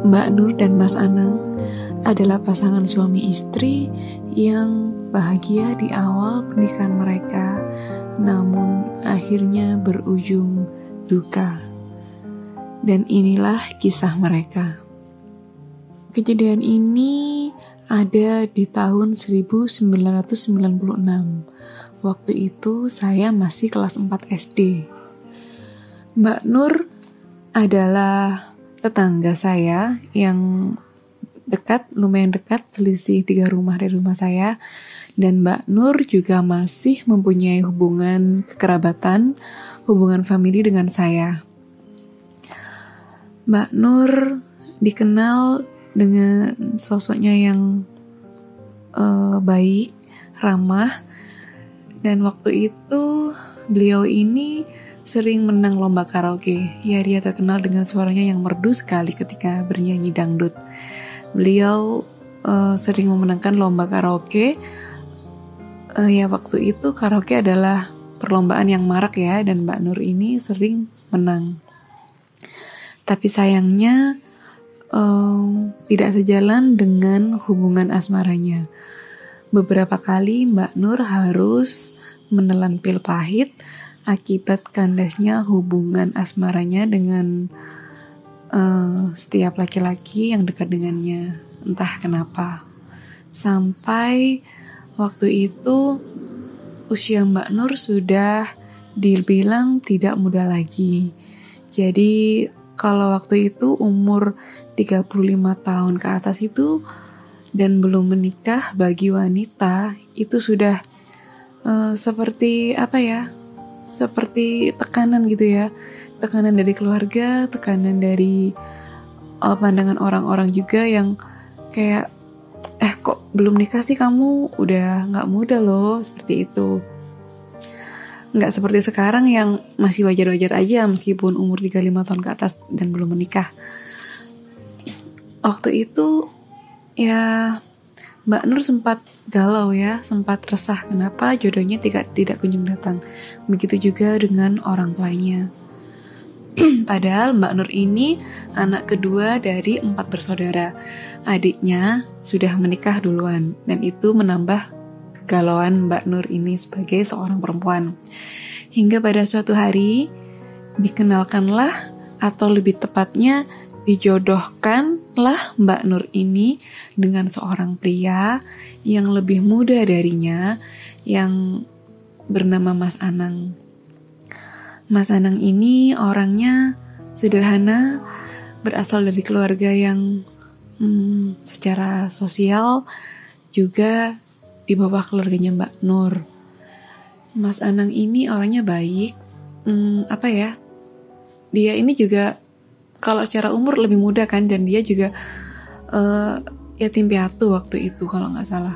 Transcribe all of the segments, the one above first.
Mbak Nur dan Mas Anang adalah pasangan suami istri yang bahagia di awal pernikahan mereka, namun akhirnya berujung duka. Dan inilah kisah mereka. Kejadian ini ada di tahun 1996. Waktu itu saya masih kelas 4 SD. Mbak Nur adalah tetangga saya yang lumayan dekat, selisih 3 rumah dari rumah saya. Dan Mbak Nur juga masih mempunyai hubungan kekerabatan, hubungan famili dengan saya. Mbak Nur dikenal dengan sosoknya yang baik, ramah, dan waktu itu beliau ini sering menang lomba karaoke. Ya, dia terkenal dengan suaranya yang merdu sekali ketika bernyanyi dangdut. Beliau sering memenangkan lomba karaoke. Ya, waktu itu karaoke adalah perlombaan yang marak ya, dan Mbak Nur ini sering menang. Tapi sayangnya tidak sejalan dengan hubungan asmaranya. Beberapa kali Mbak Nur harus menelan pil pahit akibat kandasnya hubungan asmaranya dengan setiap laki-laki yang dekat dengannya. Entah kenapa. Sampai waktu itu usia Mbak Nur sudah dibilang tidak muda lagi. Jadi kalau waktu itu umur 35 tahun ke atas itu dan belum menikah bagi wanita itu sudah seperti seperti tekanan gitu ya, tekanan dari keluarga, tekanan dari pandangan orang-orang juga yang kayak kok belum nikah sih kamu, udah gak muda loh, seperti itu. Gak seperti sekarang yang masih wajar-wajar aja meskipun umur 35 tahun ke atas dan belum menikah. Waktu itu ya Mbak Nur sempat galau ya, sempat resah kenapa jodohnya tidak kunjung datang. Begitu juga dengan orang tuanya. Padahal Mbak Nur ini anak kedua dari 4 bersaudara. Adiknya sudah menikah duluan, dan itu menambah kegalauan Mbak Nur ini sebagai seorang perempuan. Hingga pada suatu hari dikenalkanlah, atau lebih tepatnya dijodohkanlah Mbak Nur ini dengan seorang pria yang lebih muda darinya yang bernama Mas Anang. Mas Anang ini orangnya sederhana, berasal dari keluarga yang secara sosial juga di bawah keluarganya Mbak Nur. Mas Anang ini orangnya baik, dia ini juga kalau secara umur lebih muda kan, dan dia juga yatim piatu waktu itu kalau nggak salah.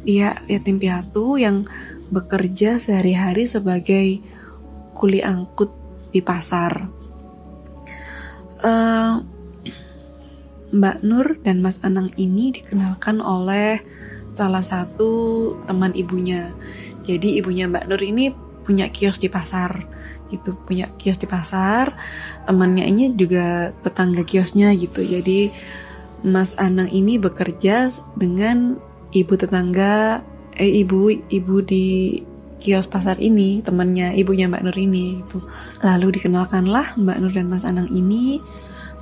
Dia yatim piatu yang bekerja sehari-hari sebagai kuli angkut di pasar. Mbak Nur dan Mas Anang ini dikenalkan oleh salah satu teman ibunya. Jadi ibunya Mbak Nur ini punya kios di pasar. Temannya ini juga tetangga kiosnya gitu. Jadi Mas Anang ini bekerja dengan ibu di kios pasar ini, temannya ibunya Mbak Nur ini gitu. Lalu dikenalkanlah Mbak Nur dan Mas Anang ini.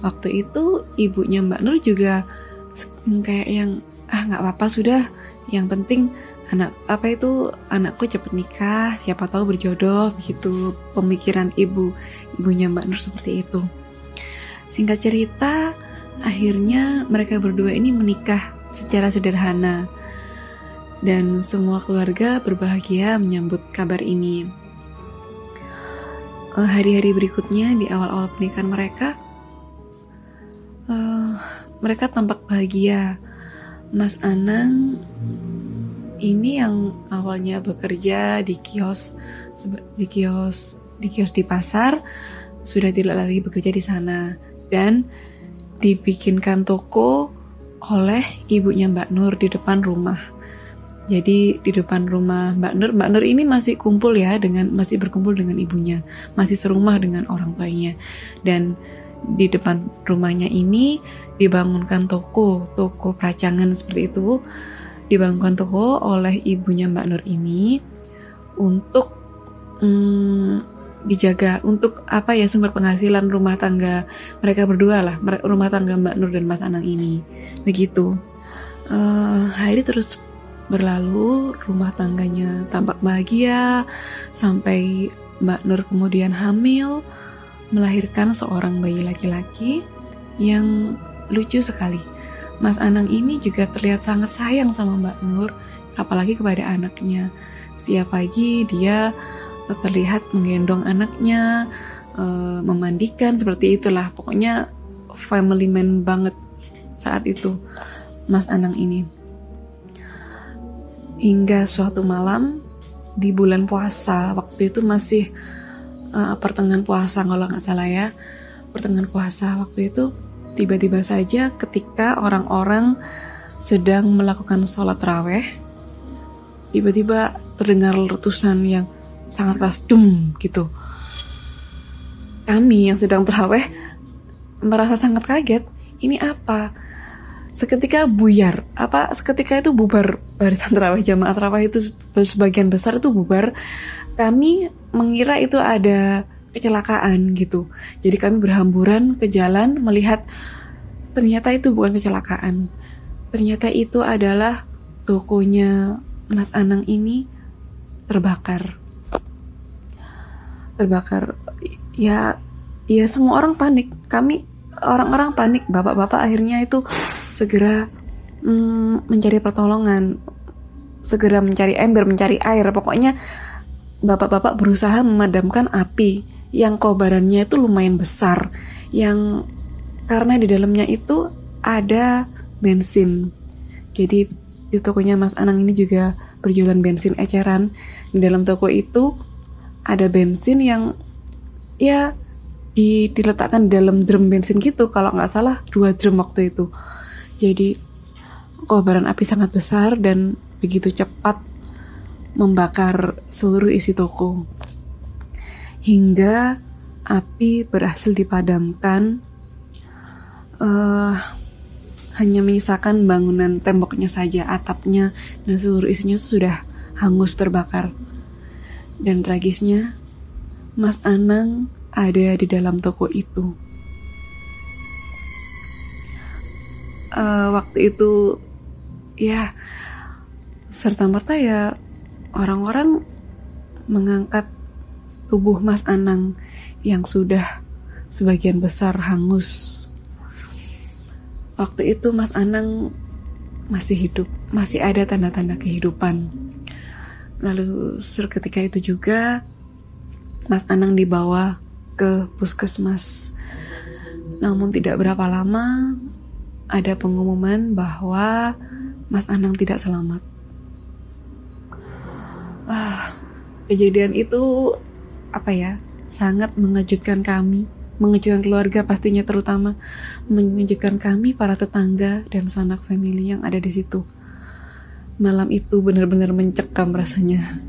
Waktu itu ibunya Mbak Nur juga kayak yang nggak apa-apa sudah, yang penting anakku cepet nikah, siapa tahu berjodoh, begitu pemikiran ibunya Mbak Nur seperti itu. Singkat cerita, akhirnya mereka berdua ini menikah secara sederhana dan semua keluarga berbahagia menyambut kabar ini. Hari-hari berikutnya di awal-awal pernikahan mereka tampak bahagia. Mas Anang ini yang awalnya bekerja di kios di pasar sudah tidak lagi bekerja di sana dan dibikinkan toko oleh ibunya Mbak Nur di depan rumah. Jadi di depan rumah Mbak Nur ini masih berkumpul dengan ibunya, masih serumah dengan orang tuanya. Dan Di depan rumahnya ini dibangunkan toko peracangan seperti itu, dibangunkan toko oleh ibunya Mbak Nur ini untuk dijaga, untuk sumber penghasilan rumah tangga mereka berdua lah, rumah tangga Mbak Nur dan Mas Anang ini. Begitu. Hari terus berlalu, rumah tangganya tampak bahagia sampai Mbak Nur kemudian hamil, melahirkan seorang bayi laki-laki yang lucu sekali. Mas Anang ini juga terlihat sangat sayang sama Mbak Nur, apalagi kepada anaknya. Setiap pagi dia terlihat menggendong anaknya, memandikan, seperti itulah. Pokoknya family man banget saat itu Mas Anang ini. Hingga suatu malam di bulan puasa, waktu itu masih pertengahan puasa kalau nggak salah ya, pertengahan puasa waktu itu, tiba-tiba saja ketika orang-orang sedang melakukan sholat tarawih, tiba-tiba terdengar letusan yang sangat keras, dum gitu. Kami yang sedang tarawih merasa sangat kaget, ini apa? Seketika buyar, seketika itu bubar barisan tarawih, jamaah tarawih itu sebagian besar itu bubar. Kami mengira itu ada kecelakaan gitu. Jadi kami berhamburan ke jalan melihat ternyata itu bukan kecelakaan. Ternyata itu adalah tokonya Mas Anang ini terbakar. Ya semua orang panik. Orang-orang panik. Bapak-bapak akhirnya itu segera mencari pertolongan, segera mencari ember, mencari air. Pokoknya bapak-bapak berusaha memadamkan api yang kobarannya itu lumayan besar, yang karena di dalamnya itu ada bensin. Jadi di tokonya Mas Anang ini juga berjualan bensin eceran. Di dalam toko itu ada bensin yang ya diletakkan di dalam drum bensin gitu, kalau nggak salah 2 drum waktu itu. Jadi kobaran api sangat besar dan begitu cepat membakar seluruh isi toko hingga api berhasil dipadamkan. Hanya menyisakan bangunan temboknya saja, atapnya dan seluruh isinya sudah hangus terbakar. Dan tragisnya, Mas Anang ada di dalam toko itu. Waktu itu ya serta-merta ya orang-orang mengangkat tubuh Mas Anang yang sudah sebagian besar hangus. Waktu itu Mas Anang masih hidup, masih ada tanda-tanda kehidupan. Lalu seketika itu juga Mas Anang dibawa ke puskesmas. Namun tidak berapa lama ada pengumuman bahwa Mas Anang tidak selamat. Kejadian itu sangat mengejutkan kami, mengejutkan keluarga pastinya, terutama mengejutkan kami para tetangga dan sanak family yang ada di situ. Malam itu benar-benar mencekam rasanya.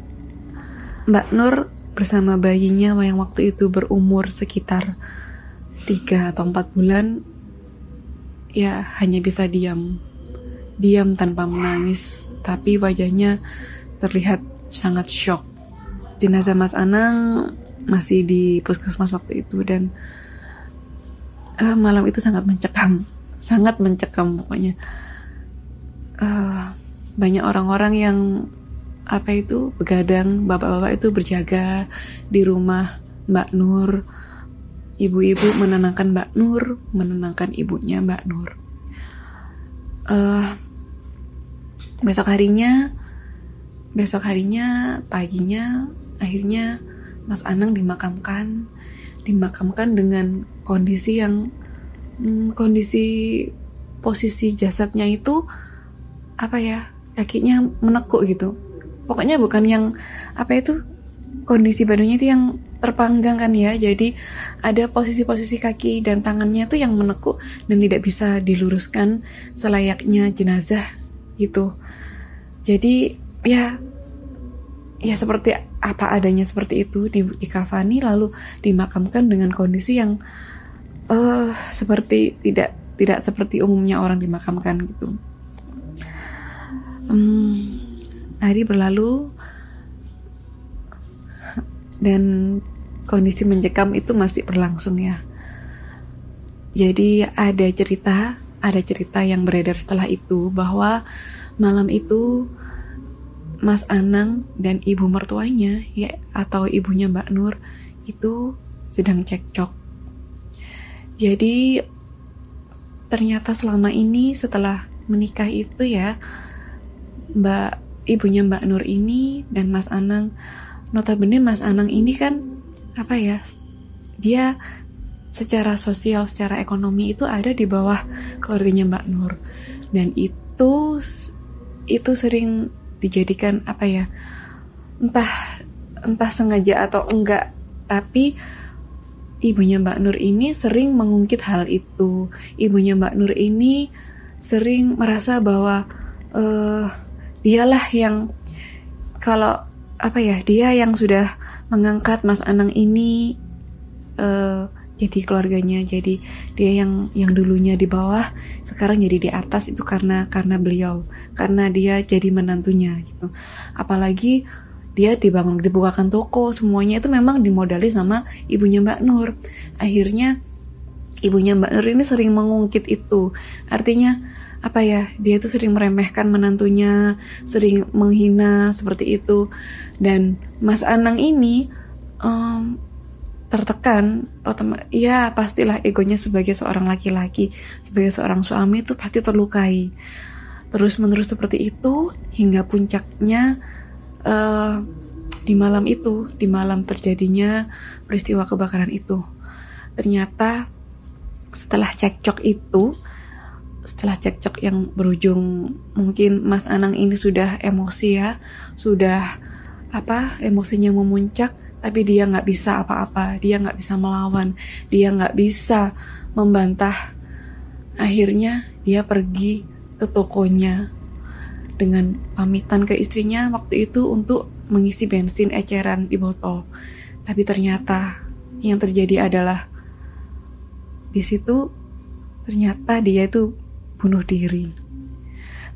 Mbak Nur bersama bayinya yang waktu itu berumur sekitar 3 atau 4 bulan ya hanya bisa diam tanpa menangis, tapi wajahnya terlihat sangat shock. Jenazah Mas Anang masih di puskesmas waktu itu dan malam itu sangat mencekam pokoknya. Banyak orang-orang yang begadang, bapak-bapak itu berjaga di rumah Mbak Nur. Ibu-ibu menenangkan Mbak Nur, menenangkan ibunya Mbak Nur. Besok harinya paginya akhirnya Mas Anang dimakamkan dengan kondisi yang posisi jasadnya itu kakinya menekuk gitu. Pokoknya bukan yang kondisi badannya itu yang terpanggang kan ya. Jadi ada posisi-posisi kaki dan tangannya itu yang menekuk dan tidak bisa diluruskan selayaknya jenazah gitu. Jadi ya seperti apa adanya seperti itu, dikafani lalu dimakamkan dengan kondisi yang seperti tidak seperti umumnya orang dimakamkan gitu. Hari berlalu dan kondisi mencekam itu masih berlangsung ya. Jadi ada cerita yang beredar setelah itu bahwa malam itu Mas Anang dan ibu mertuanya ya, atau ibunya Mbak Nur itu sedang cekcok. Jadi ternyata selama ini setelah menikah itu ya, ibunya Mbak Nur ini dan Mas Anang, notabene Mas Anang ini kan dia secara sosial, secara ekonomi itu ada di bawah keluarganya Mbak Nur, dan itu sering dijadikan entah sengaja atau enggak, tapi ibunya Mbak Nur ini sering mengungkit hal itu. Ibunya Mbak Nur ini sering merasa bahwa dialah yang dia yang sudah mengangkat Mas Anang ini jadi keluarganya. Jadi dia yang dulunya di bawah sekarang jadi di atas, itu karena beliau, karena dia jadi menantunya gitu. Apalagi dia dibukakan toko, semuanya itu memang dimodali sama ibunya Mbak Nur. Akhirnya ibunya Mbak Nur ini sering mengungkit itu. Artinya dia itu sering meremehkan menantunya, sering menghina seperti itu. Dan Mas Anang ini tertekan, ya pastilah egonya sebagai seorang laki-laki, sebagai seorang suami itu pasti terlukai. Terus menerus seperti itu hingga puncaknya di malam terjadinya peristiwa kebakaran itu. Ternyata setelah cekcok yang berujung, mungkin Mas Anang ini sudah emosi ya, emosinya memuncak, tapi dia nggak bisa apa-apa, dia nggak bisa melawan, dia nggak bisa membantah. Akhirnya dia pergi ke tokonya dengan pamitan ke istrinya waktu itu untuk mengisi bensin eceran di botol. Tapi ternyata yang terjadi adalah di situ ternyata dia itu bunuh diri.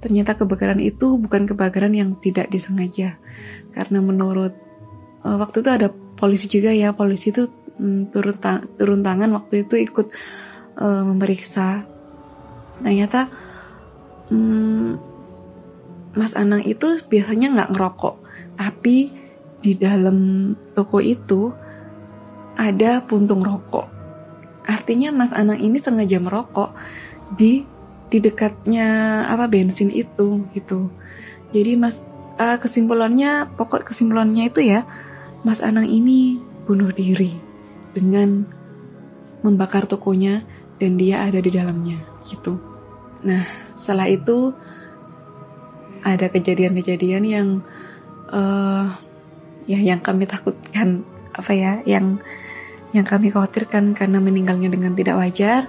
Ternyata kebakaran itu bukan kebakaran yang tidak disengaja, karena menurut waktu itu ada polisi juga ya, polisi itu turun tangan waktu itu ikut memeriksa. Ternyata Mas Anang itu biasanya nggak ngerokok, tapi di dalam toko itu ada puntung rokok. Artinya Mas Anang ini sengaja merokok di dekatnya bensin itu gitu. Jadi kesimpulannya itu ya, Mas Anang ini bunuh diri dengan membakar tokonya dan dia ada di dalamnya gitu. Nah, setelah itu ada kejadian-kejadian yang yang kami takutkan, yang kami khawatirkan karena meninggalnya dengan tidak wajar.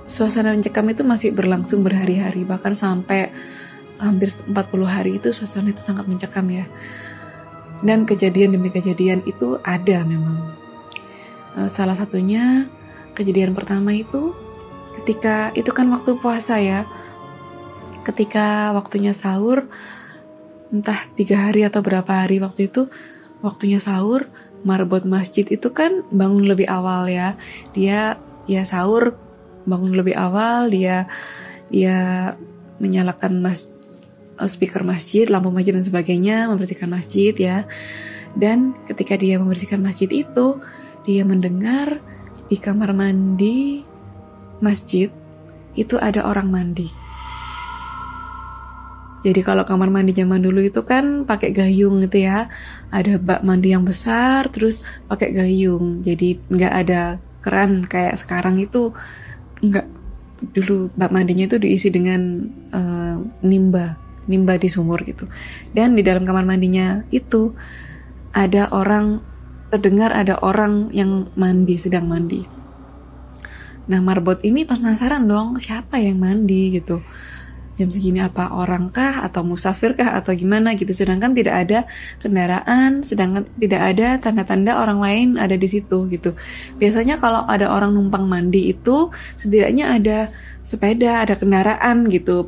Suasana mencekam itu masih berlangsung berhari-hari, bahkan sampai hampir 40 hari itu suasana itu sangat mencekam ya. Dan kejadian demi kejadian itu ada memang. Salah satunya kejadian pertama itu ketika itu kan waktu puasa ya, ketika waktunya sahur, entah 3 hari atau berapa hari waktu itu, waktunya sahur, marbot masjid itu kan bangun lebih awal ya. Dia sahur bangun lebih awal, dia menyalakan speaker masjid, lampu masjid dan sebagainya, membersihkan masjid ya. Dan ketika dia membersihkan masjid itu, dia mendengar di kamar mandi masjid itu ada orang mandi. Jadi kalau kamar mandi zaman dulu itu kan pakai gayung gitu ya, ada bak mandi yang besar terus pakai gayung, jadi nggak ada keran kayak sekarang itu. Enggak, dulu bak mandinya itu diisi dengan nimba di sumur gitu. Dan di dalam kamar mandinya itu terdengar ada orang yang sedang mandi. Nah, marbot ini penasaran dong, siapa yang mandi gitu. jam segini apa orang kah atau musafir kah atau gimana gitu, sedangkan tidak ada kendaraan, sedangkan tidak ada tanda-tanda orang lain ada di situ gitu. Biasanya kalau ada orang numpang mandi itu setidaknya ada sepeda, ada kendaraan gitu,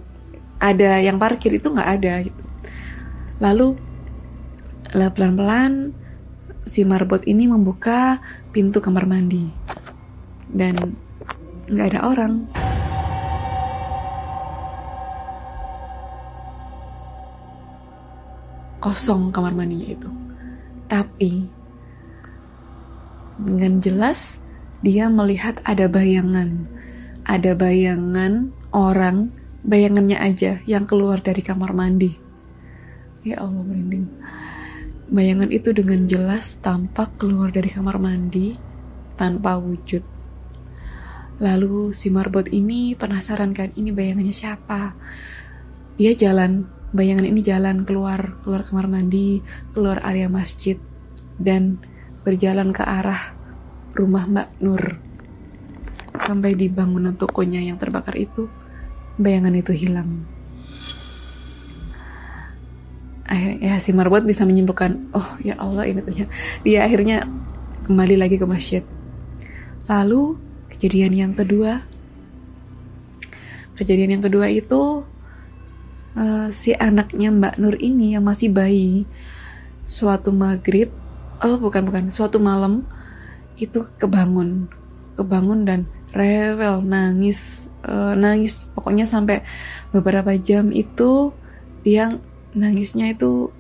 ada yang parkir, itu nggak ada gitu. Lalu pelan-pelan si marbot ini membuka pintu kamar mandi dan nggak ada orang. Kosong kamar mandinya itu. Tapi dengan jelas dia melihat ada bayangan orang, bayangannya aja yang keluar dari kamar mandi. Ya Allah, merinding. Bayangan itu dengan jelas tampak keluar dari kamar mandi tanpa wujud. Lalu si marbot ini penasaran kan, ini bayangannya siapa? Dia jalan, bayangan ini jalan keluar kamar mandi, keluar area masjid, dan berjalan ke arah rumah Mbak Nur. Sampai di bangunan tokonya yang terbakar itu, bayangan itu hilang. Ya si marbot bisa menyimpulkan, oh ya Allah, ini ternyata. Dia akhirnya kembali lagi ke masjid. Lalu kejadian yang kedua itu si anaknya Mbak Nur ini yang masih bayi, suatu malam itu kebangun dan rewel, nangis, pokoknya sampai beberapa jam itu dia nangisnya itu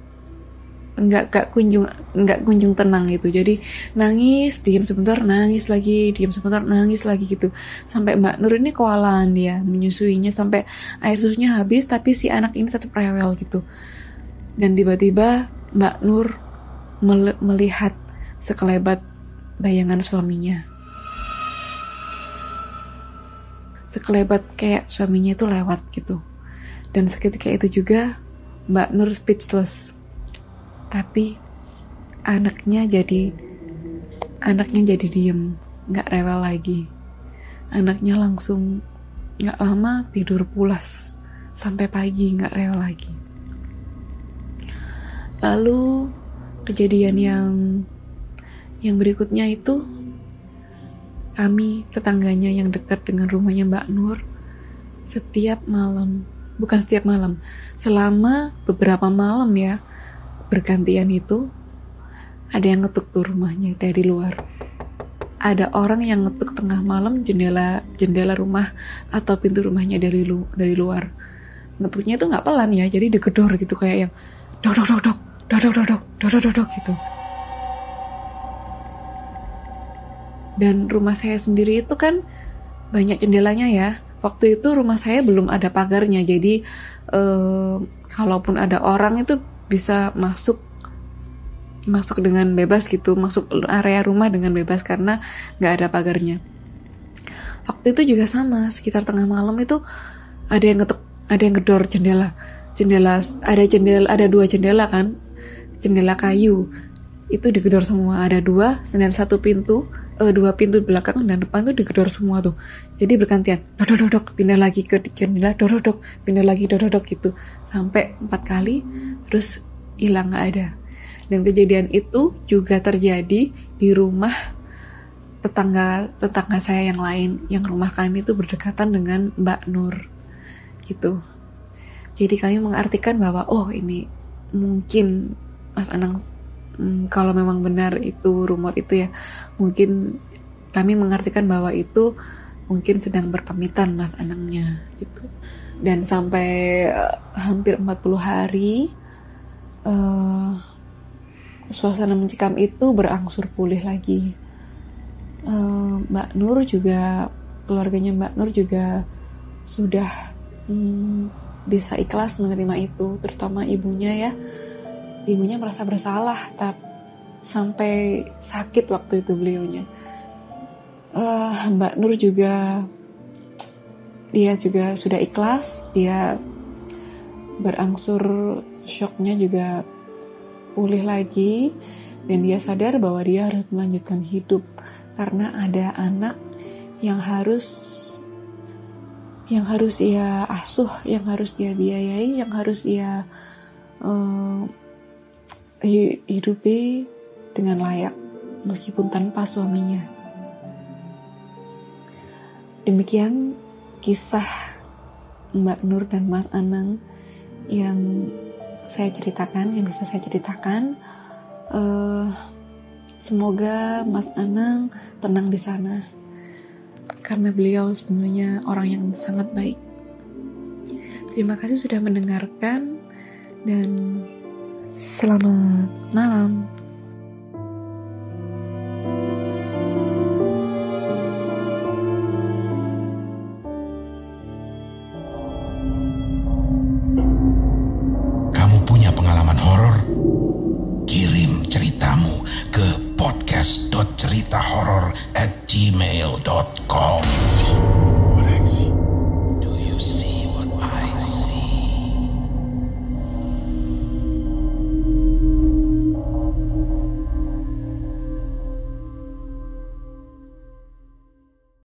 nggak kunjung tenang gitu. Jadi nangis, diam sebentar, nangis lagi, diam sebentar, nangis lagi gitu. Sampai Mbak Nur ini kewalahan dia menyusuinya sampai air susunya habis, tapi si anak ini tetap rewel gitu. Dan tiba-tiba Mbak Nur melihat sekelebat bayangan suaminya. Sekelebat kayak suaminya itu lewat gitu. Dan seketika itu juga Mbak Nur speechless. Tapi anaknya jadi diem, nggak rewel lagi. Anaknya langsung nggak lama tidur pulas sampai pagi, nggak rewel lagi. Lalu kejadian yang berikutnya itu, kami tetangganya yang dekat dengan rumahnya Mbak Nur, selama beberapa malam ya, bergantian itu ada yang ngetuk tuh rumahnya dari luar. Ada orang yang ngetuk tengah malam jendela rumah atau pintu rumahnya dari luar. Ngetuknya itu nggak pelan ya, jadi digedor gitu, kayak yang dok gitu. Dan rumah saya sendiri itu kan banyak jendelanya ya. Waktu itu rumah saya belum ada pagarnya, jadi kalaupun ada orang itu bisa masuk dengan bebas gitu, masuk area rumah dengan bebas karena nggak ada pagarnya. Waktu itu juga sama, sekitar tengah malam itu ada yang gedor jendela, ada 2 jendela kan, jendela kayu itu digedor semua, ada 2, dan 1 pintu, 2 pintu belakang dan depan tuh digedor semua tuh. Jadi bergantian, dok, pindah lagi ke jendela, dok, pindah lagi, dok gitu, sampai 4 kali, terus hilang, nggak ada. Dan kejadian itu juga terjadi di rumah tetangga saya yang lain, yang rumah kami itu berdekatan dengan Mbak Nur gitu. Jadi kami mengartikan bahwa ini mungkin Mas Anang, kalau memang benar itu rumor itu ya, mungkin kami mengartikan bahwa itu mungkin sedang berpamitan Mas Anangnya gitu. Dan sampai hampir 40 hari suasana mencekam itu berangsur pulih lagi. Mbak Nur juga, keluarganya Mbak Nur juga sudah bisa ikhlas menerima itu, terutama ibunya ya. Ibunya merasa bersalah sampai sakit waktu itu beliaunya. Mbak Nur juga, dia juga sudah ikhlas, dia berangsur syoknya juga pulih lagi, dan dia sadar bahwa dia harus melanjutkan hidup karena ada anak yang harus yang harus ia asuh, yang harus ia biayai, yang harus ia hidupi dengan layak meskipun tanpa suaminya. Demikian kisah Mbak Nur dan Mas Anang yang saya ceritakan, yang bisa saya ceritakan. Semoga Mas Anang tenang di sana, karena beliau sebenarnya orang yang sangat baik. Terima kasih sudah mendengarkan dan selamat malam. Kamu punya pengalaman horor? Kirim ceritamu ke podcast.cerita